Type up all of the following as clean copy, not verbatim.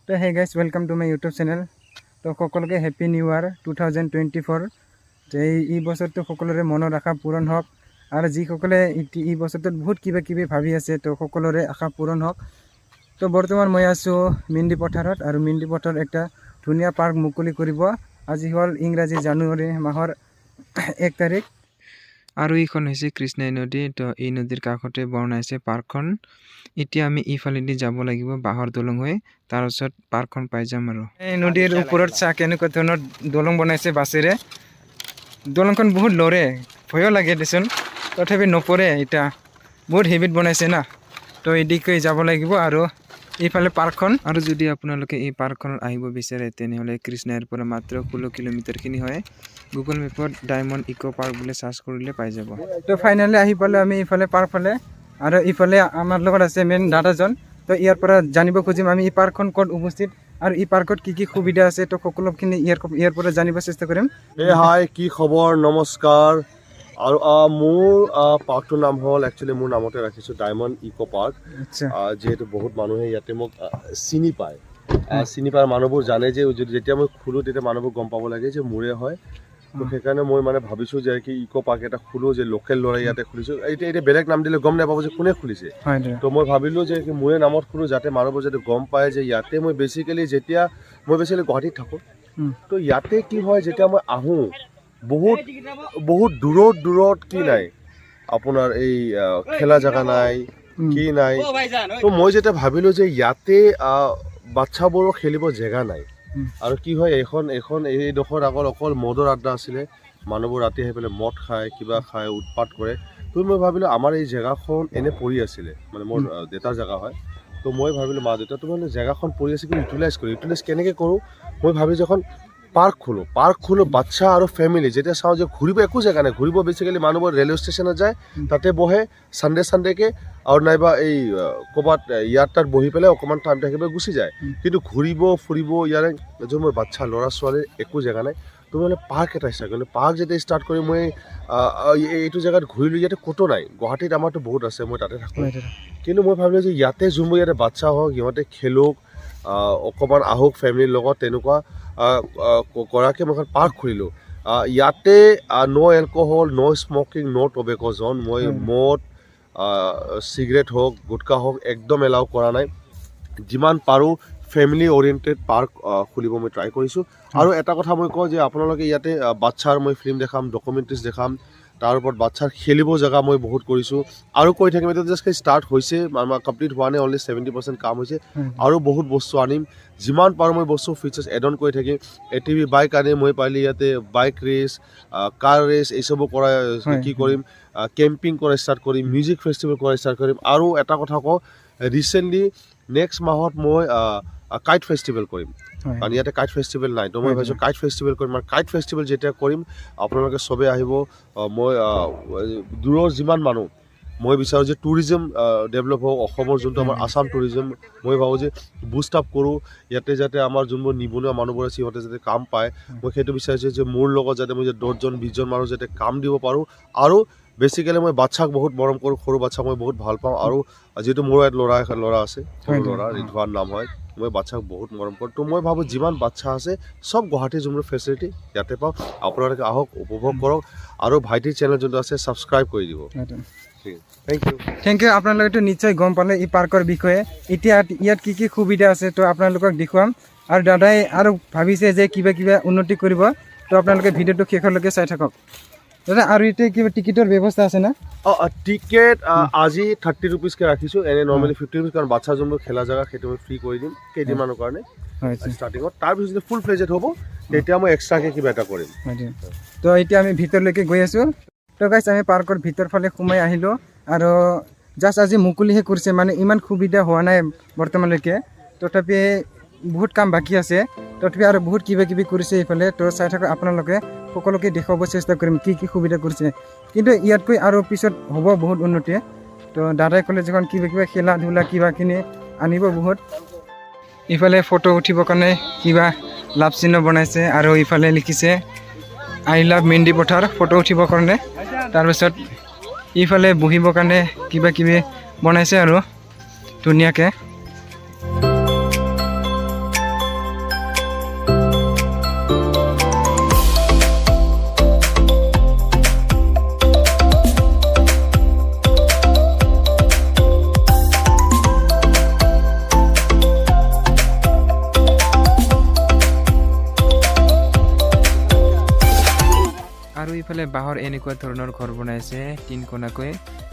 তো hey guys welcome to my YouTube channel. তো সকলোকে হেপী নিউ ইয়াৰ 2024। যে এই বছৰটো সকলোৰে মনৰ আশা পূৰণ হওক আৰু যিসকলে এই বছৰটোত বহুত কিবা কিবি ভাবি আছে তো সকলোৰে আশা পূৰণ হওক। তো বৰ্তমান মই আছোঁ মিণ্ডি পথাৰত আৰু মিণ্ডি পথাৰত একটা ধুনীয়া পাৰ্ক মুকলি কৰিব। আজি হ'ল ইংৰাজী জানুৱাৰী মাহৰ 1 তাৰিখ আৰু এইখন হৈছে কৃষ্ণাই নদী। তো এই নদীৰ কাষতে বনাইছে পাৰ্কখন। এতিয়া আমি ইফালেদি যাব লাগিব বাঁহৰ দলং হৈ, তাৰ ওচৰত পাৰ্কখন পাই যাম। আৰু এই নদীৰ ওপৰত চাহ কেনেকুৱা ধৰণৰ দলং বনাইছে বাছেৰে। দলংখন বহুত লৰে, ভয়ো লাগে দেচোন, তথাপি নপৰে। এতিয়া বহুত হেভিত বনাইছে না, তো এদিকে যাব লাগিব আৰু এইফালে পাৰ্কখন। আৰু যদি আপোনালোকে এই পাৰ্কখনত আহিব বিচাৰে তেনেহ'লে কৃষ্ণাইৰ পৰা মাত্ৰ 16 কিলোমিটাৰখিনি হয়। গুগল মেপত ডায়মণ্ড ইক' পাৰ্ক বুলি চাৰ্চ কৰিলে পাই যাব। তো ফাইনেলি আহি পালোঁ আমি ইফালে পাৰ্ক ফালে, আৰু ইফালে আমাৰ লগত আছে মেইন দাদাজন। তো ইয়াৰ পৰা জানিব খুজিম আমি এই পাৰ্কখন ক'ত উপস্থিত আৰু এই পাৰ্কত কি কি সুবিধা আছে। তো সকলোখিনি ইয়াৰ পৰা জানিব চেষ্টা কৰিম। হাই, কি খবৰ, নমস্কাৰ। আৰু মোৰ পাৰ্কটোৰ নাম হ'ল, একচুৱেলি মোৰ নামতে ৰাখিছোঁ ডায়মণ্ড ইক' পাৰ্ক। আচ্ছা, যিহেতু বহুত মানুহে ইয়াতে মোক চিনি পায়, মানুহবোৰ জানে যে যেতিয়া মই খোলোঁ তেতিয়া মানুহবোৰ গম পাব লাগে যে মোৰে হয়। তো সেইকাৰণে মই মানে ভাবিছোঁ যে কি ইক' পাৰ্ক এটা খোলোঁ, যে লোকেল ল'ৰা ইয়াতে খুলিছোঁ। এতিয়া বেলেগ নাম দিলে গম নাপাব যে কোনে খুলিছে। তো মই ভাবিলোঁ যে মোৰে নামত খোলোঁ, যাতে মানুহবোৰ যাতে গম পায় যে ইয়াতে মই বেছিকেলি গুৱাহাটীত থাকোঁ। তো ইয়াতে কি হয়, যেতিয়া মই আহোঁ বহুত দূৰত কি নাই, আপোনাৰ এই খেলা জেগা নাই, কি নাই। তো মই যেতিয়া ভাবিলোঁ যে ইয়াতে বাচ্চাবোৰৰ খেলিব জেগা নাই, আৰু কি হয় এইডোখৰত অকল মদৰ আড্ডা আছিলে। মানুহবোৰ ৰাতি আহি পেলাই মদ খায়, কিবা খায়, উৎপাত কৰে। তো মই ভাবিলোঁ আমাৰ এই জেগাখন এনে পৰি আছিলে, মানে মোৰ দেউতাৰ জেগা হয়। তো মই ভাবিলোঁ মা দেউতাটো মানে জেগাখন পৰি আছে, কিন্তু ইউটিলাইজ কেনেকৈ কৰোঁ। মই ভাবিছোঁ এখন পাৰ্ক খোলোঁ বাচ্চা আৰু ফেমিলি। যেতিয়া চাওঁ যে ঘূৰিব একো জেগা নাই, ঘূৰিব বেছিকেলি মানুহবোৰ ৰেলৱে ষ্টেচনত যায়, তাতে বহে চানডেকে, আৰু নাইবা এই ক'ৰবাত ইয়াত তাত বহি পেলাই অকণমান টাইম থাকিব গুচি যায়। কিন্তু ঘূৰিব ফুৰিব ইয়াৰে এজন মোৰ বাচ্চা ল'ৰা ছোৱালীৰ একো জেগা নাই। তো মানে পাৰ্ক এটা ইচ্ছা কৰিলোঁ। পাৰ্ক যেতিয়া ষ্টাৰ্ট কৰি মই এইটো জেগাত ঘূৰিলোঁ, ইয়াতে ক'তো নাই। গুৱাহাটীত আমাৰতো বহুত আছে, মই তাতে থাকোঁ। কিন্তু মই ভাবিলোঁ যে ইয়াতে যোনবোৰ ইয়াতে বাচ্চা হওক, সিহঁতে খেলক, অকণমান আহক ফেমিলিৰ লগত, তেনেকুৱা কৰাকৈ মই এখন পাৰ্ক খুলিলোঁ। ইয়াতে ন' এলকহল, ন' স্মকিং, ন' টবেক' জন। মই মদ, চিগাৰেট হওক, গুটখা হওক একদম এলাউ কৰা নাই। যিমান পাৰোঁ ফেমিলি অৰিয়েণ্টেড পাৰ্ক খুলিব মই ট্ৰাই কৰিছোঁ। আৰু এটা কথা মই কওঁ যে আপোনালোকে ইয়াতে বাচ্ছাৰ মই ফিল্ম দেখাম, ডকুমেণ্ট্ৰিজ দেখাম, তাৰ ওপৰত বাচ্ছাৰ খেলিব জেগা মই বহুত কৰিছোঁ আৰু কৰি থাকিম। এতিয়া জাষ্ট ষ্টাৰ্ট হৈছে, কমপ্লিট হোৱা নাই, অনলি 70% কাম হৈছে। আৰু বহুত বস্তু আনিম, যিমান পাৰোঁ মই বস্তু ফিচাৰ্ছ এড অন কৰি থাকিম। ATV বাইক আনিম, মই পাৰিলে ইয়াতে বাইক ৰেচ, কাৰ ৰেচ এইচবো কৰা কি কৰিম, কেম্পিং কৰা ষ্টাৰ্ট কৰিম, মিউজিক ফেষ্টিভেল কৰা ষ্টাৰ্ট কৰিম। আৰু এটা কথা কওঁ, ৰিচেণ্টলি নেক্সট মাহত মই কাইট ফেষ্টিভেল কৰিম, কাৰণ ইয়াতে কাইট ফেষ্টিভেল নাই। তো মই ভাবিছোঁ কাইট ফেষ্টিভেল কৰিম। আৰু কাইট ফেষ্টিভেল যেতিয়া কৰিম আপোনালোকে চবেই আহিব। মই দূৰৰ যিমান মানুহ, মই বিচাৰোঁ যে টুৰিজম ডেভেলপ হওক, অসমৰ যোনটো আমাৰ আছাম টুৰিজম, মই ভাবোঁ যে বুষ্ট আপ কৰোঁ। ইয়াতে যাতে আমাৰ যোনবোৰ নিবনুৱা মানুহবোৰ আছে সিহঁতে যাতে কাম পায়। মই সেইটো বিচাৰিছোঁ যে মোৰ লগত যাতে মই 10জন 20জন মানুহ যাতে কাম দিব পাৰোঁ। আৰু বেছিকেলি মই বাচ্ছাক বহুত মৰম কৰোঁ, সৰু বাচ্ছাক মই বহুত ভাল পাওঁ। আৰু যিহেতু মোৰ ইয়াত ল'ৰা আছে, সৰু ল'ৰা, ৰিধৱান নাম হয়, মই বাচ্ছাক বহুত মৰম কৰোঁ। তো মই ভাবোঁ যিমান বাচ্ছা আছে চব গুৱাহাটীৰ যোনবোৰ ফেচিলিটি ইয়াতে পাওঁ। আপোনালোকে আহক, উপভোগ কৰক, আৰু ভাইটিৰ চেনেল যোনটো আছে ছাবস্ক্ৰাইব কৰি দিব। Thank you. আপোনালোকেতো নিশ্চয় গম পালে এই পাৰ্কৰ বিষয়ে। এতিয়া ইয়াত কি কি সুবিধা আছে তো আপোনালোকক দেখুৱাম। আৰু দাদাই আৰু ভাবিছে যে কিবা উন্নতি কৰিব, তো আপোনালোকে ভিডিঅ'টো শেষলৈকে চাই থাকক। দাদা আৰু এতিয়া কিবা টিকেটৰ ব্যৱস্থা আছে না? টিকেট আজি 30 ৰুপিজকৈ ৰাখিছোঁ, এনে নৰ্মেলি 50 ৰুপিজ, কাৰণ বাচ্ছা যোনবোৰ খেলা জেগা সেইটো মই ফ্ৰী কৰি দিম কেইদিনমানৰ কাৰণে ষ্টাৰ্টিঙত। তাৰপিছত যদি ফুল ফ্লেজেড হ'ব তেতিয়া মই এক্সট্ৰাকৈ কিবা এটা কৰিম। তো এতিয়া আমি ভিতৰলৈকে গৈ আছোঁ। তো গাইছ, আমি পাৰ্কৰ ভিতৰ ফালে সোমাই আহিলোঁ, আৰু জাষ্ট আজি মুকলিহে কৰিছে, মানে ইমান সুবিধা হোৱা নাই বৰ্তমানলৈকে। তথাপি বহুত কাম বাকী আছে, তথাপি আৰু বহুত কিবা কৰিছে এইফালে। তো চাই থাকক, আপোনালোকে সকলোকে দেখুৱাব চেষ্টা কৰিম কি সুবিধা কৰিছে। কিন্তু ইয়াতকৈ আৰু পিছত হ'ব বহুত উন্নতি। তো দাদাই ক'লে যখন কিবা খেলা ধূলা কিবাখিনি আনিব বহুত। ইফালে ফটো উঠিবৰ কাৰণে কিবা লাভ চিহ্ন বনাইছে, আৰু ইফালে লিখিছে আই লাভ মিণ্ডি পথাৰ, ফটো উঠিবৰ কাৰণে। তাৰপিছত ইফালে বহিবৰ কাৰণে কিবা বনাইছে আৰু ধুনীয়াকৈ। ইফালে বাঁহৰ এনেকুৱা ধৰণৰ ঘৰ বনাইছে 3 কোণাকৈ।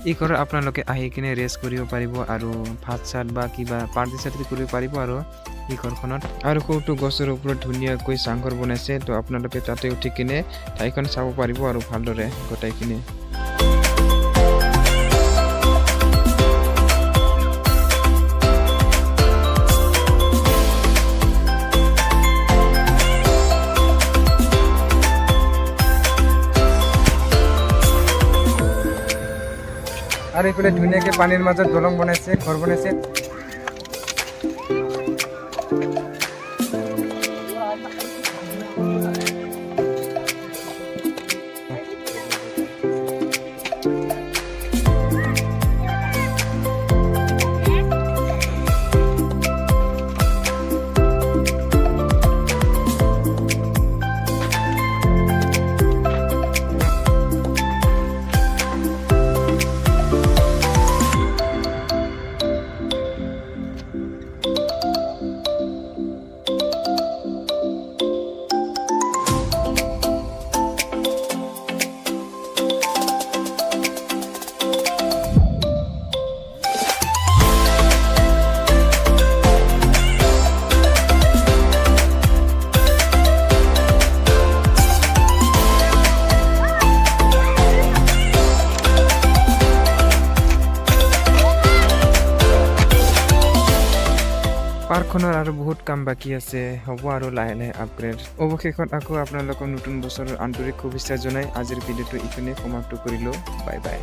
এই ঘৰত আপোনালোকে আহি কিনে ৰেষ্ট কৰিব পাৰিব আৰু ভাত চাত বা কিবা পাৰ্টি চাৰ্টি কৰিব পাৰিব আৰু এই ঘৰখনত। আৰু সৰুটো গছৰ ওপৰত ধুনীয়াকৈ চাংঘৰ বনাইছে, তো আপোনালোকে তাতে উঠি কিনে ঠাইখন চাব পাৰিব আৰু ভালদৰে গোটাইখিনি। আৰু এইফালে ধুনীয়াকৈ পানীৰ মাজত দলং বনাইছে, ঘৰ বনাইছে। পাৰ্কখনৰ আৰু বহুত কাম বাকী আছে, হ'ব আৰু লাহে লাহে আপগ্ৰেড। অৱশেষত আকৌ আপোনালোকক নতুন বছৰৰ আন্তৰিক শুভেচ্ছা জনাই আজিৰ ভিডিঅ'টো এইখিনিয়ে সমাপ্ত কৰিলোঁ। Bye bye.